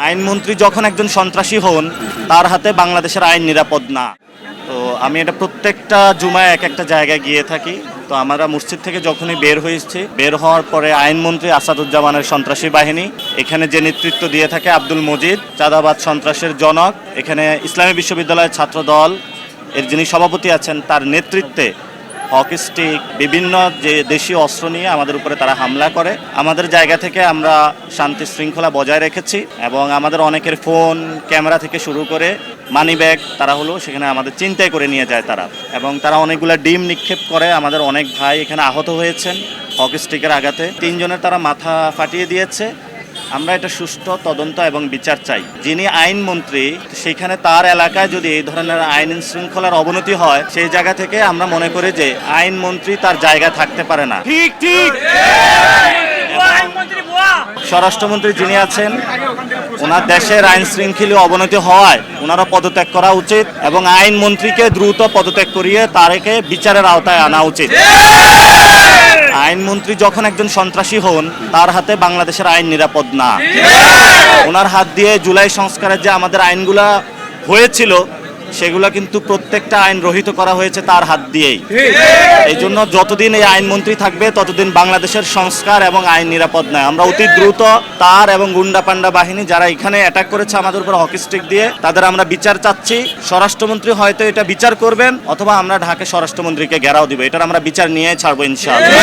আইনমন্ত্রী যখন একজন সন্ত্রাসী হন, তার হাতে বাংলাদেশের আইন নিরাপদ না। তো আমি এটা প্রত্যেকটা জুমায় এক একটা জায়গায় গিয়ে থাকি। তো আমরা মসজিদ থেকে যখনই বের হয়েছি, বের হওয়ার পরে আইনমন্ত্রী আসাদুজ্জামানের সন্ত্রাসী বাহিনী, এখানে যে নেতৃত্ব দিয়ে থাকে আব্দুল মজিদ, চাঁদাবাদ সন্ত্রাসের জনক, এখানে ইসলামী বিশ্ববিদ্যালয়ের ছাত্র দল এর যিনি সভাপতি আছেন, তার নেতৃত্বে হকি স্টিক, বিভিন্ন যে দেশীয় অস্ত্র নিয়ে আমাদের উপরে তারা হামলা করে। আমাদের জায়গা থেকে আমরা শান্তি শৃঙ্খলা বজায় রেখেছি এবং আমাদের অনেকের ফোন, ক্যামেরা থেকে শুরু করে মানি ব্যাগ তারা সেখানে আমাদের চিন্তায় করে নিয়ে যায় তারা, এবং তারা অনেকগুলো ডিম নিক্ষেপ করে। আমাদের অনেক ভাই এখানে আহত হয়েছেন হকি স্টিকের আঘাতে, 3 জনের তারা মাথা ফাটিয়ে দিয়েছে। আমরা এটা সুষ্ঠু তদন্ত এবং বিচার চাই। যিনি আইনমন্ত্রী, সেখানে তার এলাকায় যদি এই ধরনের আইন শৃঙ্খলার অবনতি হয়, সেই জায়গা থেকে আমরা মনে করি যে আইনমন্ত্রী তার জায়গায় থাকতে পারে না। ঠিক ঠিক। স্বরাষ্ট্রমন্ত্রী যিনি আছেন, ওনার দেশের আইন শৃঙ্খলা অবনতি হওয়ায় ওনারা পদত্যাগ করা উচিত এবং আইনমন্ত্রীকে দ্রুত পদত্যাগ করিয়ে তারকে বিচারের আওতায় আনা উচিত। আইনমন্ত্রী যখন একজন সন্ত্রাসী হন, তার হাতে বাংলাদেশের আইন নিরাপদ না। ওনার হাত দিয়ে জুলাই সংস্কারের যে আমাদের আইনগুলা হয়েছিল, সেগুলো কিন্তু প্রত্যেকটা আইন রহিত করা হয়েছে তার হাত দিয়েই। এই জন্য যতদিন এই আইনমন্ত্রী থাকবে, ততদিন বাংলাদেশের সংস্কার এবং আইন নিরাপদ নয়। আমরা অতি দ্রুত তার এবং গুন্ডা পান্ডা বাহিনী যারা এখানে অ্যাটাক করেছে আমাদের উপর হকি স্টিক দিয়ে, তাদের আমরা বিচার চাচ্ছি। স্বরাষ্ট্রমন্ত্রী হয়তো এটা বিচার করবেন, অথবা আমরা ঢাকা স্বরাষ্ট্রমন্ত্রীকে ঘেরাও দিব। এটার আমরা বিচার নিয়ে ছাড়বো ইনশাআল্লাহ।